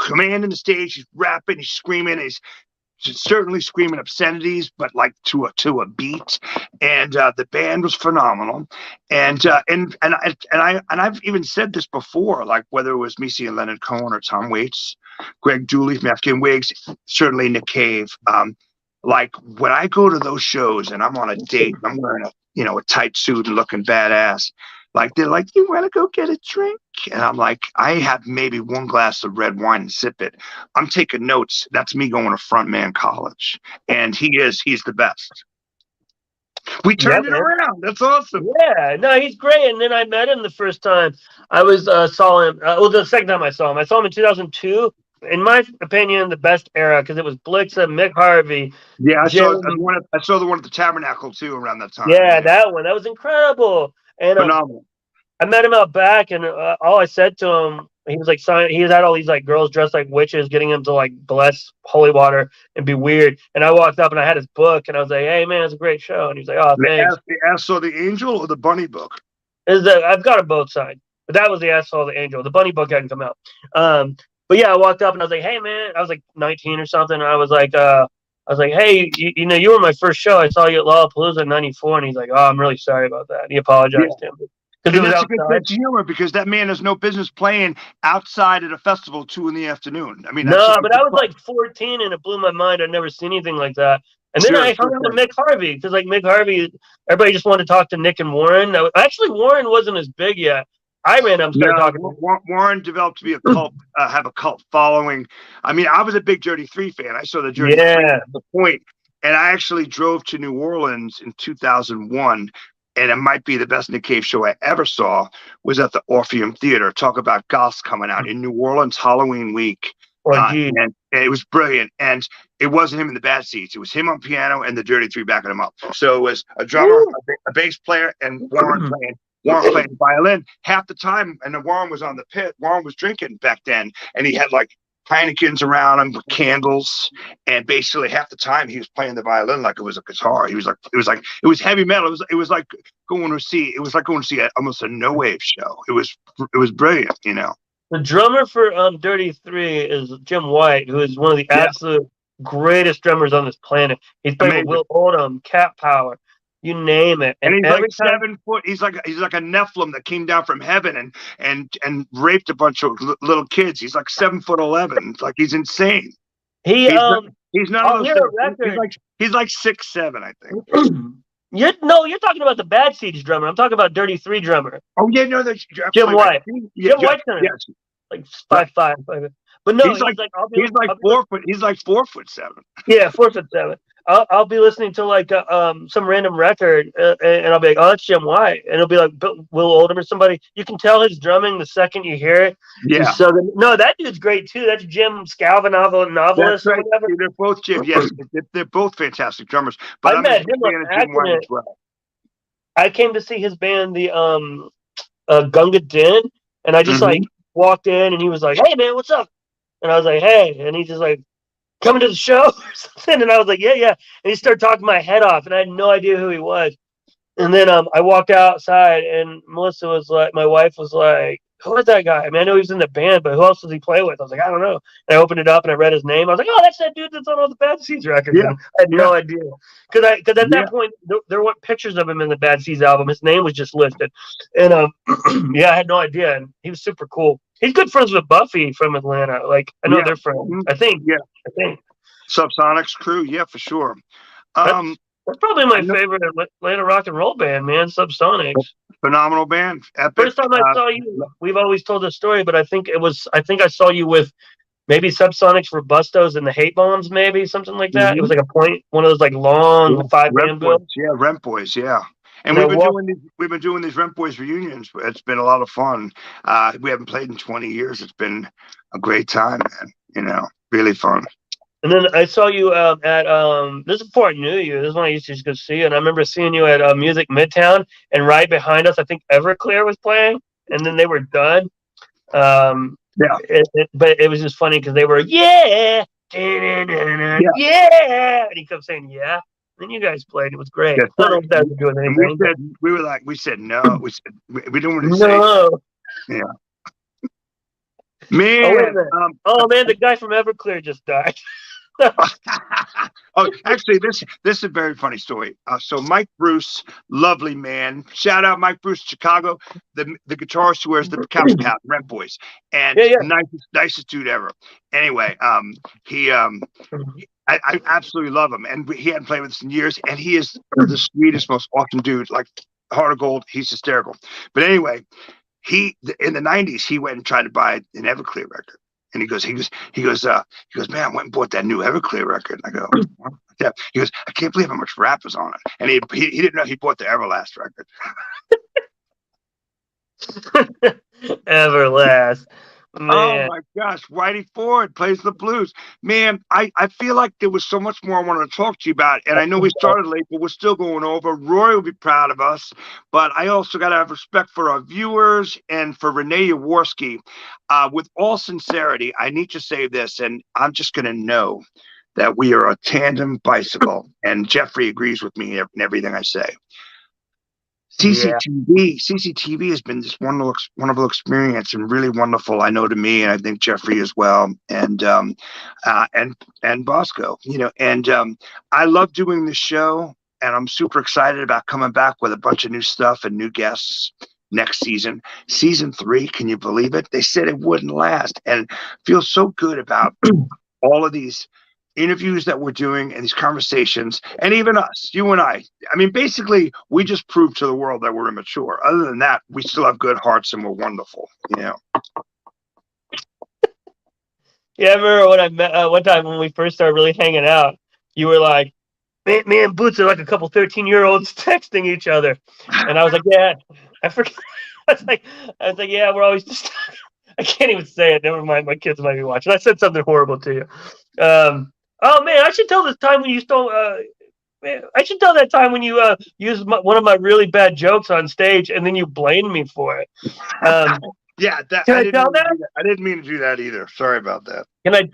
commanding the stage. He's rapping, he's screaming, he's certainly screaming obscenities, but like to a beat. And the band was phenomenal. And I've even said this before, like whether it was Missy and Leonard Cohen or Tom Waits, Greg Dooley from Afghan Wigs, certainly Nick Cave. Like when I go to those shows and I'm on a date, I'm wearing a tight suit and looking badass. Like they're like, you want to go get a drink? And I'm like, I have maybe 1 glass of red wine and sip it. I'm taking notes. That's me going to Frontman College. And he's the best. We turned it around. That's awesome. Yeah, no, he's great. And then I met him the first time. I saw him. The second time I saw him in 2002. In my opinion, the best era, because it was Blixa, Mick Harvey. Yeah, I saw the one at the Tabernacle too around that time. Yeah, that one. That was incredible. And phenomenal. I met him out back, and all I said to him, he was like, he had all these like girls dressed like witches, getting him to like bless holy water and be weird. And I walked up and I had his book, and I was like, "Hey man, it's a great show." And he was like, "Oh, thanks." The Ass Saw the Angel or the Bunny book? I've got them both signed, but that was the Ass Saw the Angel. The Bunny book hadn't come out. But yeah, I walked up and I was like, "Hey man," I was like 19 or something, and I was like, "Hey, you were my first show. I saw you at Lollapalooza in '94," and he's like, "Oh, I'm really sorry about that." And he apologized to him. That's a good sense of humor, because that man has no business playing outside at a festival 2 PM. I mean, but I was like 14 and it blew my mind. I'd never seen anything like that. And then I hung out with Mick Harvey, because like Mick Harvey, everybody just wanted to talk to Nick and Warren. Actually, Warren wasn't as big yet. I ran up and started talking. Warren developed to be a cult, have a cult following. I mean, I was a big Dirty 3 fan. I saw the Dirty 3 at the point, and I actually drove to New Orleans in 2001. And it might be the best Nick Cave show I ever saw, was at the Orpheum Theater. Talk about goths coming out in New Orleans Halloween week. And it was brilliant. And it wasn't him in the bad seats. It was him on piano and the Dirty 3 backing him up. So it was a drummer, a bass player, and Warren playing. Warren playing violin half the time, and then Warren was on the pit. Warren was drinking back then, and he had like Heinekens around him with candles, and basically half the time he was playing the violin like it was a guitar. It was heavy metal. It was like going to see almost a no wave show. It was brilliant, you know. The drummer for Dirty Three is Jim White, who is one of the absolute greatest drummers on this planet. He's played with Will Oldham, Cat Power, you name it. And he's like 7 foot. He's like a Nephilim that came down from heaven and raped a bunch of little kids. He's like 7'11". It's like he's insane. He's not. He's like 6'7", I think. You're talking about the Bad Seeds drummer. I'm talking about Dirty Three drummer. Oh yeah, no, that's Jim White. Yeah, Jim White's like 5'5". But no, he's like 4 foot. He's like 4'7". Yeah, 4'7". I'll be listening to like some random record, and I'll be like, "Oh, that's Jim White," and it'll be like Will Oldham or somebody. You can tell his drumming the second you hear it. Yeah. So no, that dude's great too. That's Jim Scalva, novelist. That's right. They're both Jim. Yes, they're both fantastic drummers. But I met him on accident. Well. I came to see his band, the Gunga Din, and I just like walked in, and he was like, "Hey man, what's up?" And I was like, "Hey," and he just like, "Coming to the show or something?" And I was like, yeah. And he started talking my head off, and I had no idea who he was. And then I walked outside, and Melissa was like, my wife was like, "Who is that guy? I mean, I know he was in the band, but who else does he play with?" I was like, "I don't know." And I opened it up, and I read his name. I was like, "Oh, that's that dude that's on all the Bad Seeds records." Yeah. And I had no idea. Because at that point, there weren't pictures of him in the Bad Seeds album. His name was just listed. And I had no idea. And he was super cool. He's good friends with Buffy from Atlanta. Like, I know they're friends. I think. Subsonic's crew, yeah, for sure. That's probably my favorite Atlanta rock and roll band, man. Subsonics. Phenomenal band. Epic. First time I saw you, we've always told this story, but I think I saw you with maybe Subsonics for Bustos and the Hate Bombs, maybe something like that. It was like one of those like long 5-man bills. Yeah, Rent Boys, yeah. And we've been doing these Rent Boys reunions. It's been a lot of fun. We haven't played in 20 years. It's been a great time, man. You know, really fun. And then I saw you at this is before I knew you. This is when I used to just go see you. And I remember seeing you at Music Midtown, and right behind us, I think Everclear was playing, and then they were done. But it was just funny because they were yeah, and he kept saying yeah. And then you guys played. It was great. Yeah, I don't know if that was doing anything. We said no. We don't want to say yeah. Man, man, the guy from Everclear just died. Oh, actually, this is a very funny story. So Mike Bruce, lovely man. Shout out Mike Bruce, Chicago, the guitarist who wears the couch cap, Rent Boys, and nicest dude ever. Anyway, I absolutely love him, and he hadn't played with us in years, and he is the sweetest, most awesome dude. Like heart of gold, he's hysterical. But anyway, in the 90s, he went and tried to buy an Everclear record. And he goes, man, I went and bought that new Everclear record. And I go, what? Yeah. He goes, I can't believe how much rap is on it. And he didn't know he bought the Everlast record. Everlast. Man. Oh my gosh, Whitey Ford plays the blues. Man, I feel like there was so much more I wanted to talk to you about. And I know we started late, but we're still going over. Roy will be proud of us. But I also got to have respect for our viewers and for Renée Yaworsky. With all sincerity, I need to say this, and I'm just going to know that we are a tandem bicycle. And Jeffrey agrees with me in everything I say. CCTV has been this wonderful experience and really wonderful, I know, to me, and I think Jeffrey as well, and Bosco, you know, and I love doing this show, and I'm super excited about coming back with a bunch of new stuff and new guests next season. Season 3, can you believe it? They said it wouldn't last, and feel so good about all of these interviews that we're doing and these conversations, and even us, you and I mean, basically we just proved to the world that we're immature. Other than that, we still have good hearts and we're wonderful, you know. Yeah, I remember when I met one time when we first started really hanging out, you were like, me and Boots are like a couple 13-year-olds texting each other. And I was like, yeah, I forget. I was like, yeah, we're always just I can't even say it. Never mind, my kids might be watching. I said something horrible to you. Oh man, I should tell this time when you stole I should tell that time when you used one of my really bad jokes on stage, and then you blamed me for it. Yeah, can I tell that? I didn't mean to do that either. Sorry about that.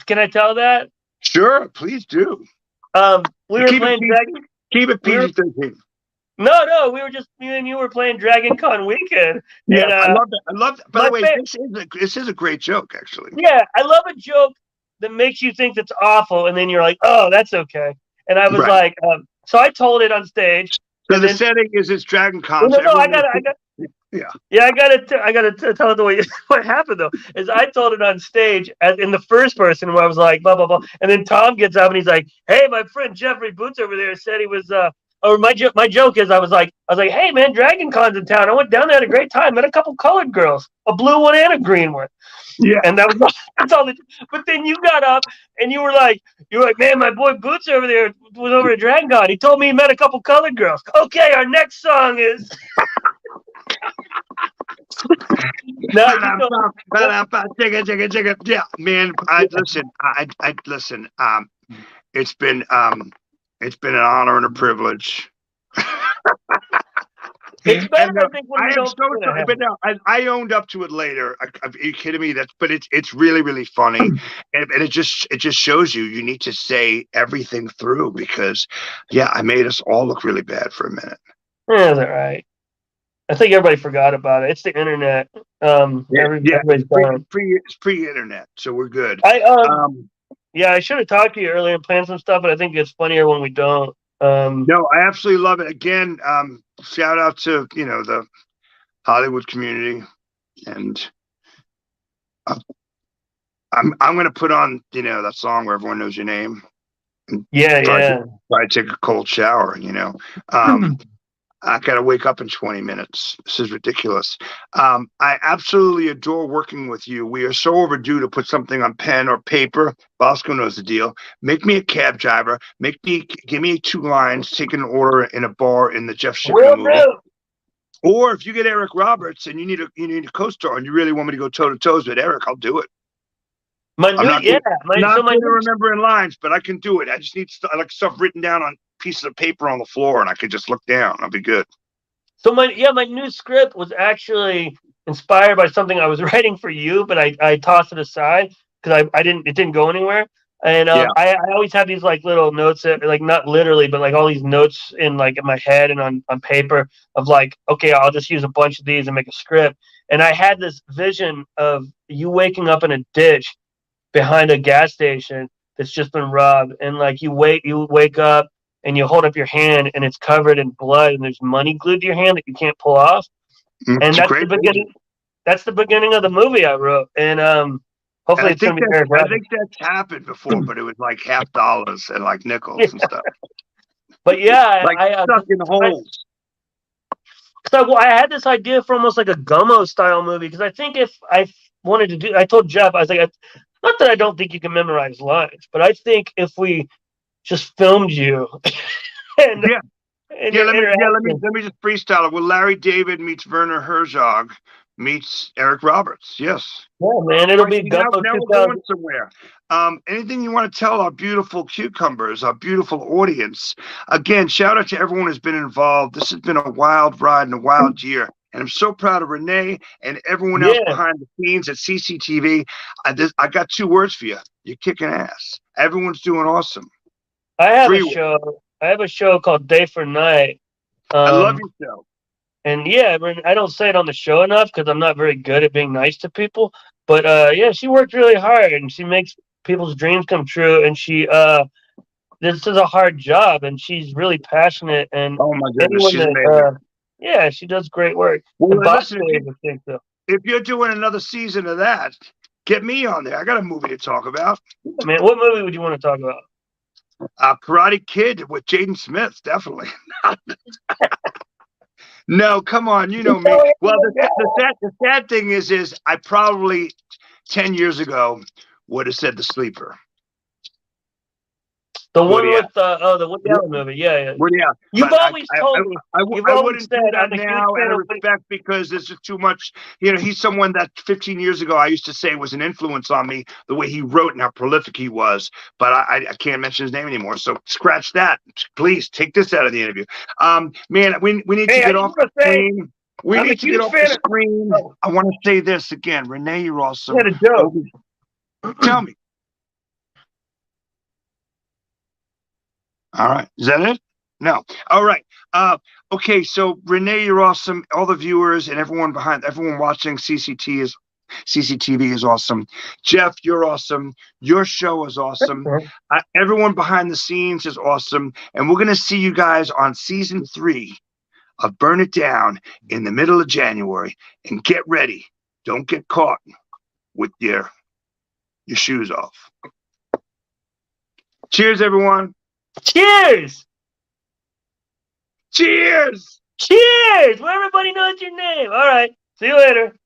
Can I tell that? Sure, please do. We were playing Dragon. Keep it PG-13. No, we were just me and you were playing Dragon Con weekend. Yeah, and, I love that. I love that. By the way, this is a great joke, actually. Yeah, I love a joke that makes you think that's awful, and then you're like, oh, that's okay. And I was like, so I told it on stage. So the setting is it's Dragon Con. No, I got I gotta tell it the way what happened though is I told it on stage as in the first person where I was like blah blah blah, and then Tom gets up and he's like, hey, my friend Jeffrey Butzer over there said he was or my joke is I was like, hey man, Dragon Con's in town. I went down there, had a great time, met a couple colored girls, a blue one and a green one. Yeah, and that's all. But then you got up and you were like, man, my boy Boots over there was over at Dragon Con. He told me he met a couple colored girls. Okay, our next song is. Yeah, man. I listen. It's been an honor and a privilege. It's better, I think, when I am so sorry, but no, I owned up to it later. Are you kidding me? But it's really, really funny, and it just shows you need to say everything through because, yeah, I made us all look really bad for a minute. Yeah, that's all right. I think everybody forgot about it. It's the internet. Everybody's it's pre-internet, so we're good. I should have talked to you earlier and planned some stuff, but I think it's funnier when we don't. No, I absolutely love it. Again, shout out to the Hollywood community, and I'm gonna put on that song where everyone knows your name. Yeah. I take a cold shower. I gotta wake up in 20 minutes. This is ridiculous. I absolutely adore working with you. We are so overdue to put something on pen or paper. Bosco knows the deal. Make me a cab driver. Give me 2 lines. Take an order in a bar in the Jeff Shipping movie. Or if you get Eric Roberts and you need a co-star and you really want me to go toe to toes with Eric, I'll do it. I'm not good at remembering lines, but I can do it. I just need stuff written down on pieces of paper on the floor, and I could just look down. I'll be good. So my new script was actually inspired by something I was writing for you, but I tossed it aside because it didn't go anywhere. And I always have these like little notes that, like, not literally, but like all these notes in like in my head and on paper of like, okay, I'll just use a bunch of these and make a script. And I had this vision of you waking up in a ditch behind a gas station that's just been robbed, and like you wake up and you hold up your hand and it's covered in blood and there's money glued to your hand that you can't pull off. And that's the beginning. That's the beginning of the movie I wrote. And hopefully it's going to be very good. I think that's happened before, but it was like $50 and like nickels and stuff. But yeah, like stuck in holes. So I had this idea for almost like a Gummo style movie, because I think if I wanted to do, I told Jeff, I was like, not that I don't think you can memorize lines, but I think if we just filmed you. Let me just freestyle it. Well, Larry David meets Werner Herzog meets Eric Roberts. Yes. Yeah, man, it'll be now we're going somewhere. Anything you want to tell our beautiful cucumbers, our beautiful audience? Again, shout out to everyone who's been involved. This has been a wild ride and a wild year. And I'm so proud of Renee and everyone else behind the scenes at CCTV. I got 2 words for you. You're kicking ass. Everyone's doing awesome. I have a show called Day for Night. I love your show. And yeah, I don't say it on the show enough because I'm not very good at being nice to people. But she worked really hard and she makes people's dreams come true. And this is a hard job, and she's really passionate. And oh my goodness, she's amazing. She does great work. Well, listen, if you're doing another season of that, get me on there. I got a movie to talk about. Man, what movie would you want to talk about? Karate Kid with Jaden Smith, definitely. No, come on, you know me. Well, the sad thing is I probably 10 years ago would have said The Sleeper. The one with the Woody Allen movie. Yeah. Yeah. You've always told me. I You've wouldn't always do said that I'm a huge now fan out of of Woody. respect because there's just too much. You know, he's someone that 15 years ago I used to say was an influence on me, the way he wrote and how prolific he was. But I can't mention his name anymore. So scratch that. Please take this out of the interview. Man, we need to get off the screen. We need to get off the screen. I want to say this again. Renee, you're awesome. You had a joke. Tell me. All right. Is that it? No. All right. Okay. So Renee, you're awesome. All the viewers and everyone watching CCTV is awesome. Jeff, you're awesome. Your show is awesome. Everyone behind the scenes is awesome. And we're going to see you guys on season 3 of Burn It Down in the middle of January. And get ready. Don't get caught with your shoes off. Cheers, everyone. Cheers! Cheers! Cheers! Where everybody knows your name. All right. See you later.